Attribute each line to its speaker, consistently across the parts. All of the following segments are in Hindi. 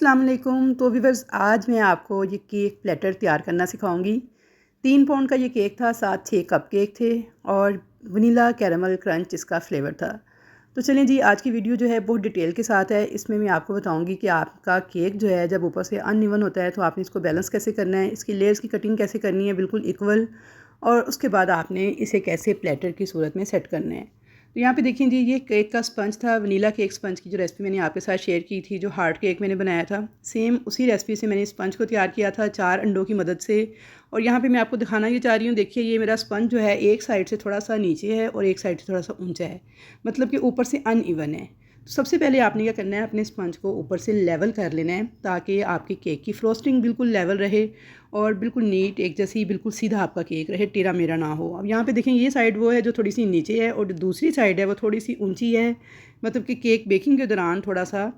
Speaker 1: अस्सलाम वालेकुम। तो व्यूअर्स, आज मैं आपको ये केक प्लेटर तैयार करना सिखाऊंगी। 3 पाउंड का ये केक था, साथ 6 कप केक थे और वनीला कैरामल क्रंच इसका फ्लेवर था। तो चलें जी, आज की वीडियो जो है बहुत डिटेल के साथ है। इसमें मैं आपको बताऊंगी कि आपका केक जो है जब ऊपर से अनइवन होता है तो आपने इसको बैलेंस कैसे करना है, इसकी लेयर्स की कटिंग कैसे करनी है बिल्कुल इक्वल, और उसके बाद आपने इसे कैसे प्लेटर की सूरत में सेट करना है। तो यहाँ पे देखिए जी, ये केक का स्पंज था, वनीला केक स्पंज की जो रेसिपी मैंने आपके साथ शेयर की थी, जो हार्ड केक मैंने बनाया था, सेम उसी रेसिपी से मैंने स्पंज को तैयार किया था 4 अंडों की मदद से। और यहाँ पे मैं आपको दिखाना ये चाह रही हूँ, देखिए ये मेरा स्पंज जो है एक साइड से थोड़ा सा नीचे है और एक साइड से थोड़ा सा ऊंचा है, मतलब कि ऊपर से अनइवन है। तो सबसे पहले आपने क्या करना है, अपने स्पंज को ऊपर से लेवल कर लेना है ताकि आपके केक की फ्रोस्टिंग बिल्कुल लेवल रहे और बिल्कुल नीट एक जैसी बिल्कुल सीधा आपका केक रहे, टेढ़ा मेढ़ा ना हो। अब यहाँ पे देखें, ये साइड वो है जो थोड़ी सी नीचे है और दूसरी साइड है वो थोड़ी सी ऊंची है, मतलब कि केक बेकिंग के दौरान थोड़ा सा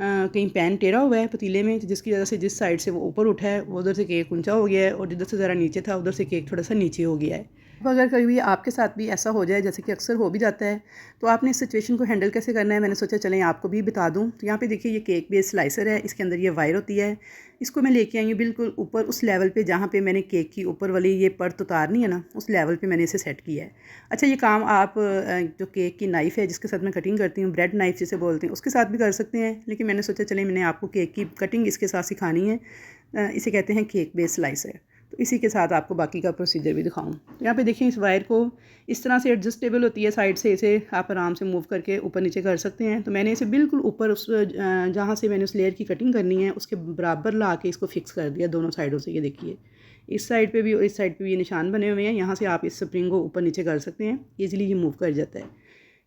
Speaker 1: कहीं पैन टेढ़ा हुआ है पतीले में, जिसकी वजह से जिस साइड से वो ऊपर उठा है वो उधर से केक ऊंचा हो गया है और जिधर से ज़रा नीचे था उधर से केक थोड़ा सा नीचे हो गया है। अब अगर कभी आपके साथ भी ऐसा हो जाए, जैसे कि अक्सर हो भी जाता है, तो आपने इस सिचुएशन को हैंडल कैसे करना है, मैंने सोचा चलें आपको भी बता दूं। तो यहाँ पे देखिए, ये केक बेस स्लाइसर है, इसके अंदर ये वायर होती है। इसको मैं लेके आई हूँ बिल्कुल ऊपर उस लेवल पे जहाँ पे मैंने केक की ऊपर वाली ये परत उतारनी है ना, उस लेवल पे मैंने इसे सेट किया है। अच्छा, ये काम आप जो केक की नाइफ़ है जिसके साथ मैं कटिंग करती हूँ, ब्रेड नाइफ़ जिसे बोलते हैं, उसके साथ भी कर सकते हैं, लेकिन मैंने सोचा चलें मैंने आपको केक की कटिंग इसके साथ सिखानी है। इसे कहते हैं केक बेस स्लाइसर। तो इसी के साथ आपको बाकी का प्रोसीजर भी दिखाऊं। तो यहाँ पे देखिए, इस वायर को इस तरह से एडजस्टेबल होती है साइड से, इसे आप आराम से मूव करके ऊपर नीचे कर सकते हैं। तो मैंने इसे बिल्कुल ऊपर उस जहाँ से मैंने उस लेयर की कटिंग करनी है उसके बराबर ला के इसको फिक्स कर दिया दोनों साइडों से। ये देखिए, इस साइड पे भी और इस साइड पे भी ये निशान बने हुए हैं, यहाँ से आप इस स्प्रिंग को ऊपर नीचे कर सकते हैं, ईजिली ये मूव कर जाता है।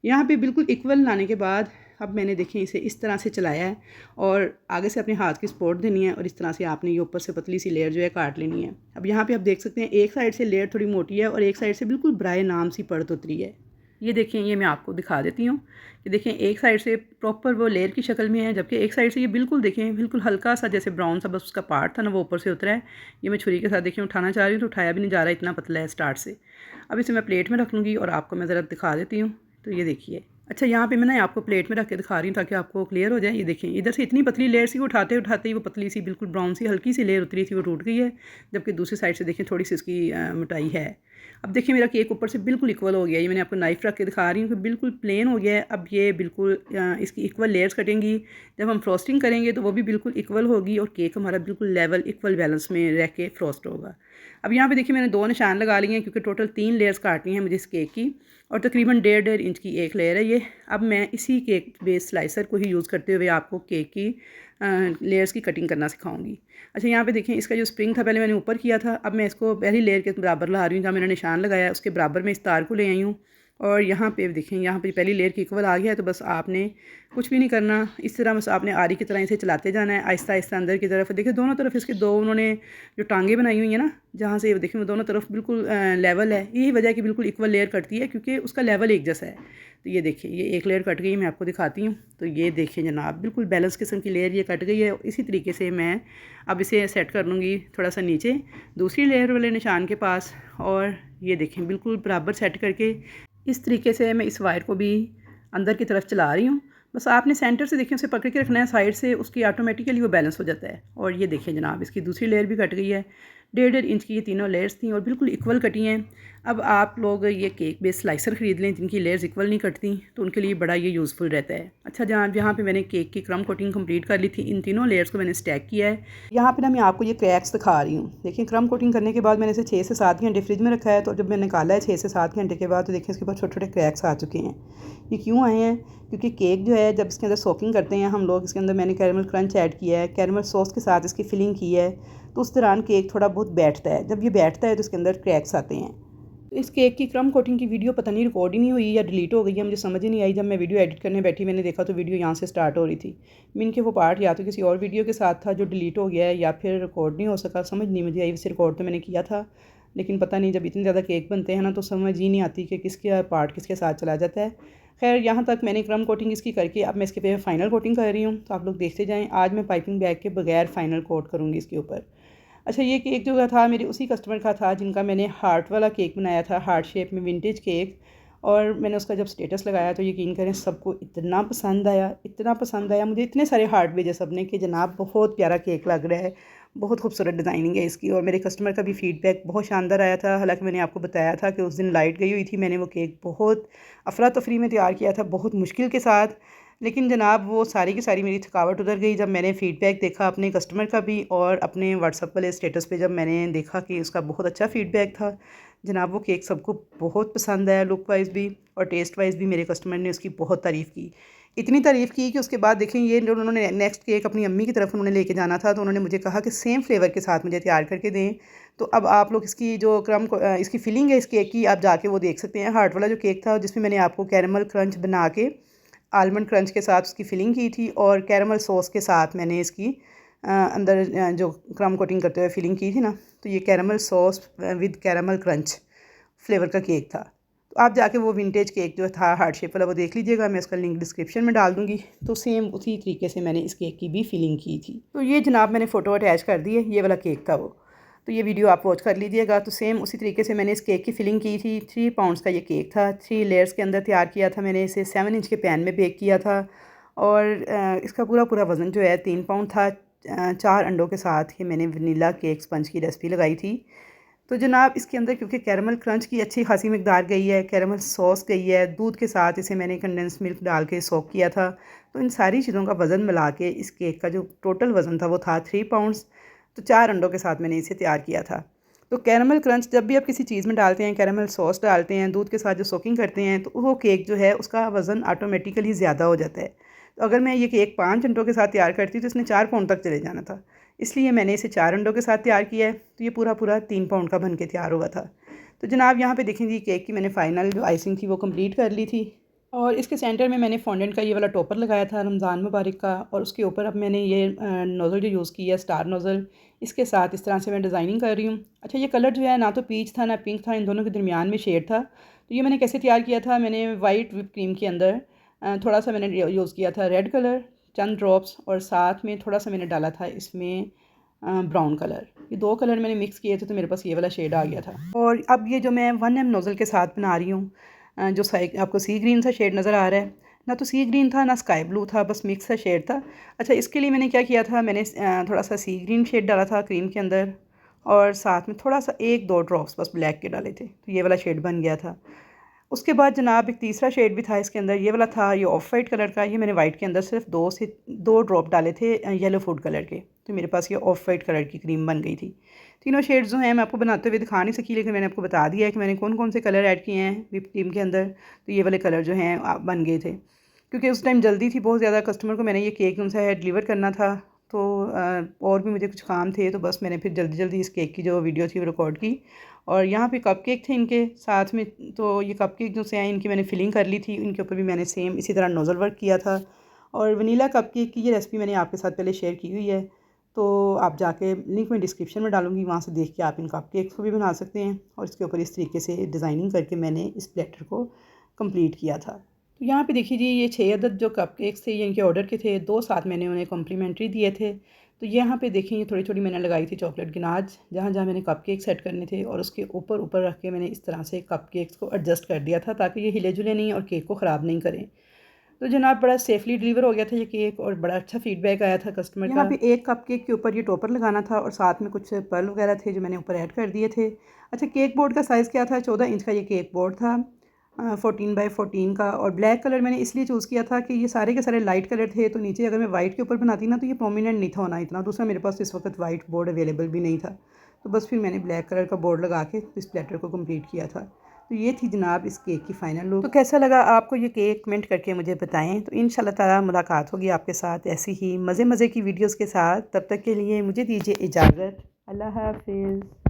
Speaker 1: यहाँ पे बिल्कुल इक्वल लाने के बाद अब मैंने देखें इसे इस तरह से चलाया है और आगे से अपने हाथ की सपोर्ट देनी है और इस तरह से आपने ये ऊपर से पतली सी लेयर जो है काट लेनी है। अब यहाँ पे आप देख सकते हैं एक साइड से लेयर थोड़ी मोटी है और एक साइड से बिल्कुल ब्राय नाम सी परत उतरी है। ये देखें, ये मैं आपको दिखा देती हूँ कि देखें एक साइड से प्रॉपर वो लेयर की शक्ल में है, जबकि एक साइड से ये बिल्कुल देखें बिल्कुल हल्का सा जैसे ब्राउन सा बस उसका पार्ट था ना वो ऊपर से उतरा है। ये मैं छुरी के साथ देखें उठाना चाह रही हूँ तो उठाया भी नहीं जा रहा, इतना पतला है स्टार्ट से। अब इसे मैं प्लेट में रख लूँगी और आपको मैं ज़रा दिखा देती हूँ। तो ये देखिए, अच्छा यहाँ पे मैं ना आपको प्लेट में रख के दिखा रही हूँ ताकि आपको क्लियर हो जाए। ये देखें, इधर से इतनी पतली लेयर सी उठाते उठाते ही वो पतली सी बिल्कुल ब्राउन सी हल्की सी लेयर उतरी थी वो टूट गई है, जबकि दूसरी साइड से देखें थोड़ी सी इसकी मोटाई है। अब देखिए मेरा केक ऊपर से बिल्कुल इक्वल हो गया। ये मैंने आपको नाइफ़ रख के दिखा रही हूँ कि बिल्कुल प्लेन हो गया है। अब ये बिल्कुल इसकी इक्वल लेयर्स कटेंगी, जब हम फ्रोस्टिंग करेंगे तो वो भी बिल्कुल इक्वल होगी और केक हमारा बिल्कुल लेवल इक्वल बैलेंस में रह के फ्रोस्ट होगा। अब यहाँ पे देखिए मैंने 2 निशान लगा लिए हैं क्योंकि टोटल 3 लेयर्स काटनी है मुझे इस केक की और तकरीबन 1.5 इंच की एक लेयर है ये। अब मैं इसी केक बेस स्लाइसर को ही यूज़ करते हुए आपको केक की लेयर्स की कटिंग करना सिखाऊंगी। अच्छा, यहाँ पे देखें, इसका जो स्प्रिंग था पहले मैंने ऊपर किया था, अब मैं इसको पहली लेयर के बराबर ला रही हूँ, जहाँ मैंने निशान लगाया उसके बराबर में इस तार को ले आई हूँ और यहाँ पे देखें, यहाँ पे पहली लेयर की इक्वल आ गया है। तो बस आपने कुछ भी नहीं करना, इस तरह बस आपने आरी की तरह इसे चलाते जाना है आहिस्ता आहिस्ता अंदर की तरफ। देखिए दोनों तरफ इसके दो उन्होंने जो टांगे बनाई हुई हैं ना, जहाँ से देखिए वो दोनों तरफ बिल्कुल लेवल है। यही वजह है कि बिल्कुल इक्वल लेयर कटती है क्योंकि उसका लेवल एक जैसा है। तो ये देखिए, ये एक लेयर कट गई, मैं आपको दिखाती हूँ। तो ये देखिए जनाब, बिल्कुल बैलेंस किस्म की लेयर ये कट गई है। इसी तरीके से मैं अब इसे सेट कर लूँगी थोड़ा सा नीचे दूसरी लेयर वाले निशान के पास, और ये देखें बिल्कुल बराबर सेट करके इस तरीके से मैं इस वायर को भी अंदर की तरफ चला रही हूँ। बस आपने सेंटर से देखिए उसे पकड़ के रखना है, साइड से उसकी ऑटोमेटिकली वो बैलेंस हो जाता है। और ये देखिए जनाब, इसकी दूसरी लेयर भी कट गई है। 1.5 इंच की ये तीनों लेयर्स थी और बिल्कुल इक्वल कटी हैं। अब आप लोग ये केक बेस स्लाइसर ख़रीद लें जिनकी लेयर्स इक्वल नहीं कटती, तो उनके लिए बड़ा ये यूज़फुल रहता है। अच्छा, जहाँ पे मैंने केक की क्रम कोटिंग कंप्लीट कर ली थी, इन तीनों लेयर्स को मैंने स्टैक किया है। यहाँ पे ना मैं आपको ये क्रैक्स दिखा रही हूँ। देखिए, क्रम कोटिंग करने के बाद मैंने इसे 6 से 7 घंटे फ्रिज में रखा है। तो जब मैंने निकाला है 6 से 7 घंटे के बाद, तो देखिए इसके बाद छोटे छोटे क्रैक्स आ चुके हैं। ये क्यों आए हैं? क्योंकि केक जो है जब इसके अंदर सोकिंग करते हैं हम लोग, इसके अंदर मैंने कैरेमल क्रंच ऐड किया है, कैरेमल सॉस के साथ इसकी फिलिंग की है, तो उस दौरान केक थोड़ा बहुत बैठता है। जब ये बैठता है तो इसके अंदर क्रैक्स आते हैं। तो इस केक की क्रम कोटिंग की वीडियो पता नहीं रिकॉर्ड ही नहीं हुई या डिलीट हो गई है, मुझे समझ ही नहीं आई। जब मैं वीडियो एडिट करने बैठी मैंने देखा तो वीडियो यहाँ से स्टार्ट हो रही थी। मीन के वो पार्ट या तो किसी और वीडियो के साथ था जो डिलीट हो गया है या फिर रिकॉर्ड नहीं हो सका, समझ नहीं मुझे आई। वैसे रिकॉर्ड तो मैंने किया था, लेकिन पता नहीं जब इतने ज़्यादा केक बनते हैं ना तो समझ ही नहीं आती कि किसका पार्ट किसके साथ चला जाता है। खैर, यहाँ तक मैंने क्रम कोटिंग इसकी करके अब मैं इसके पे फाइनल कोटिंग कर रही हूँ, तो आप लोग देखते जाएँ। आज मैं पाइपिंग बैग के बगैर फाइनल कोट करूँगी इसके ऊपर। अच्छा, ये केक जो था मेरे उसी कस्टमर का था जिनका मैंने हार्ट वाला केक बनाया था, हार्ट शेप में विंटेज केक। और मैंने उसका जब स्टेटस लगाया तो यकीन करें सबको इतना पसंद आया, मुझे इतने सारे हार्ट भेजे सबने कि जनाब बहुत प्यारा केक लग रहा है, बहुत खूबसूरत डिज़ाइनिंग है इसकी। और मेरे कस्टमर का भी फ़ीडबैक बहुत शानदार आया था। हालांकि मैंने आपको बताया था कि उस दिन लाइट गई हुई थी, मैंने वो केक बहुत अफरा तफरी में तैयार किया था, बहुत मुश्किल के साथ। लेकिन जनाब वो सारी की सारी मेरी थकावट उतर गई जब मैंने फ़ीडबैक देखा अपने कस्टमर का भी, और अपने व्हाट्सअप वाले स्टेटस पे जब मैंने देखा कि उसका बहुत अच्छा फ़ीडबैक था। जनाब वो केक सबको बहुत पसंद आया, लुक वाइज भी और टेस्ट वाइज भी मेरे कस्टमर ने उसकी बहुत तारीफ़ की। इतनी तारीफ़ की कि उसके बाद देखें ये जो उन्होंने नेक्स्ट केक अपनी अम्मी की तरफ उन्होंने लेके जाना था, तो उन्होंने मुझे कहा कि सेम फ्लेवर के साथ मुझे तैयार करके दें। तो अब आप लोग इसकी जो इसकी फिलिंग है इस केक की, आप जाके वो देख सकते हैं। हार्ट वाला जो केक था जिसमें मैंने आपको कैरमल क्रंच बना के आलमंड क्रंच के साथ उसकी फिलिंग की थी, और कैरमल सॉस के साथ मैंने इसकी अंदर जो क्रम कोटिंग करते हुए फिलिंग की थी ना, तो ये caramel sauce with caramel crunch flavour का केक था। तो आप जाके वो विंटेज केक जो था हार्ट शेप वाला वो देख लीजिएगा, मैं उसका लिंक डिस्क्रिप्शन में डाल दूँगी। तो सेम उसी तरीके से मैंने इस केक की भी फिलिंग की थी। तो ये जनाब मैंने फ़ोटो अटैच कर दी है, ये वाला केक था वो। तो ये वीडियो आप वॉच कर लीजिएगा। तो सेम उसी तरीके से मैंने इस केक की फिलिंग की थी। 3 पाउंड्स का ये केक था, 3 लेयर्स के अंदर तैयार किया था मैंने इसे। 7 इंच के पैन में बेक किया था, और इसका पूरा वज़न जो है 3 पाउंड था। 4 अंडों के साथ ही मैंने वनीला केक स्पंज की रेसिपी लगाई थी। तो जनाब इसके अंदर क्योंकि कैरमल क्रंच की अच्छी खासी मकदार गई है, कैरमल सॉस गई है, दूध के साथ इसे मैंने कंडेंस मिल्क डाल के सोक किया था। तो इन सारी चीज़ों का वज़न मिला के इस केक का जो टोटल वज़न था वो था 3 पाउंड्स। तो 4 अंडों के साथ मैंने इसे तैयार किया था। तो कैरमल क्रंच जब भी आप किसी चीज़ में डालते हैं, कैरमल सॉस डालते हैं, दूध के साथ जो सोकिंग करते हैं, तो वो केक जो है उसका वज़न ऑटोमेटिकली ज़्यादा हो जाता है। तो अगर मैं ये केक 5 अंडों के साथ तैयार करती तो इसने 4 पाउंड तक चले जाना था। इसलिए मैंने इसे 4 अंडों के साथ तैयार किया है। तो ये पूरा 3 पाउंड का बन के तैयार हुआ था। तो जनाब यहाँ पे देखें जी, केक की मैंने फ़ाइनल जो आइसिंग थी वो कंप्लीट कर ली थी, और इसके सेंटर में मैंने फॉन्डेंट का ये वाला टॉपर लगाया था रमज़ान मुबारक का, और उसके ऊपर अब मैंने ये नोज़ल जो यूज़ किया स्टार नोज़ल, इसके साथ इस तरह से मैं डिज़ाइनिंग कर रही हूँ। अच्छा, ये कलर जो है ना तो पीच था ना पिंक था, इन दोनों के दरमियान में शेड था। तो ये मैंने कैसे तैयार किया था, मैंने वाइट विप क्रीम के अंदर थोड़ा सा मैंने यूज़ किया था रेड कलर, चंद ड्रॉप्स, और साथ में थोड़ा सा मैंने डाला था इसमें ब्राउन कलर। ये 2 कलर मैंने मिक्स किए थे तो मेरे पास ये वाला शेड आ गया था। और अब ये जो मैं 1M नोज़ल के साथ बना रही हूँ, जो साइड आपको सी ग्रीन सा शेड नज़र आ रहा है, ना तो सी ग्रीन था ना स्काई ब्लू था, बस मिक्स सा शेड था। अच्छा, इसके लिए मैंने क्या किया था, मैंने थोड़ा सा सी ग्रीन शेड डाला था क्रीम के अंदर, और साथ में थोड़ा सा 1-2 ड्रॉप्स बस ब्लैक के डाले थे, तो ये वाला शेड बन गया था। उसके बाद जनाब एक तीसरा शेड भी था इसके अंदर, ये वाला था, ये ऑफ वाइट कलर का। ये मैंने वाइट के अंदर सिर्फ 2 ड्रॉप डाले थे येलो फूड कलर के, तो मेरे पास ये ऑफ वाइट कलर की क्रीम बन गई थी। तीनों शेड्स जो हैं मैं आपको बनाते हुए दिखा नहीं सकी, लेकिन मैंने आपको बता दिया है कि मैंने कौन कौन से कलर ऐड किए हैं व्हिप क्रीम के अंदर। तो ये वाले कलर जो हैं बन गए थे, क्योंकि उस टाइम जल्दी थी बहुत ज़्यादा, कस्टमर को मैंने ये केक उनसे डिलीवर करना था। तो और भी मुझे कुछ काम थे, तो बस मैंने फिर जल्दी इस केक की जो वीडियो थी वो रिकॉर्ड की। और यहाँ पे कपकेक थे इनके साथ में, तो ये कपकेक जो से हैं इनकी मैंने फिलिंग कर ली थी, इनके ऊपर भी मैंने सेम इसी तरह नोज़ल वर्क किया था। और वनीला कपकेक की ये रेसिपी मैंने आपके साथ पहले शेयर की हुई है, तो आप जाके लिंक में डिस्क्रिप्शन में डालूँगी, वहाँ से देख के आप इन कपकेक्स को भी बना सकते हैं। और इसके ऊपर इस तरीके से डिज़ाइनिंग करके मैंने इस प्लेटर को कंप्लीट किया था। तो यहाँ पे देखिए जी, ये 6 अदद जो कपकेक्स थे ये इनके ऑर्डर के थे, 2 साथ मैंने उन्हें कॉम्प्लीमेंट्री दिए थे। तो यहाँ पे देखें ये थोड़ी मैंने लगाई थी चॉकलेट गिनाज, जहाँ मैंने कपकेक सेट करने थे, और उसके ऊपर रख के मैंने इस तरह से कपकेक्स को एडजस्ट कर दिया था ताकि ये हिले जुले नहीं और केक को ख़राब नहीं करें। तो जनाब बड़ा सेफली डिलीवर हो गया था ये केक, और बड़ा अच्छा फीडबैक आया था कस्टमर का। यहाँ पे एक कपकेक के ऊपर ये टॉपर लगाना था, और साथ में कुछ पर्ल वगैरह थे जो मैंने ऊपर ऐड कर दिए थे। अच्छा, केक बोर्ड का साइज़ क्या था, 14 इंच का ये केक बोर्ड था, 14x14 का। और ब्लैक कलर मैंने इसलिए चूज़ किया था कि ये सारे के सारे लाइट कलर थे, तो नीचे अगर मैं वाइट के ऊपर बनाती ना तो ये प्रोमिनेंट नहीं था होना इतना। दूसरा मेरे पास इस वक्त वाइट बोर्ड अवेलेबल भी नहीं था, तो बस फिर मैंने ब्लैक कलर का बोर्ड लगा के इस प्लेटर को कंप्लीट किया था। तो ये थी जनाब इस केक की फ़ाइनल लुक। तो कैसा लगा आपको ये केक, कमेंट करके मुझे बताएं। तो इंशाल्लाह ताला मुलाकात होगी आपके साथ ऐसी ही मज़े की वीडियोज़ के साथ। तब तक के लिए मुझे दीजिए इजाज़त। अल्लाह हाफ़िज़।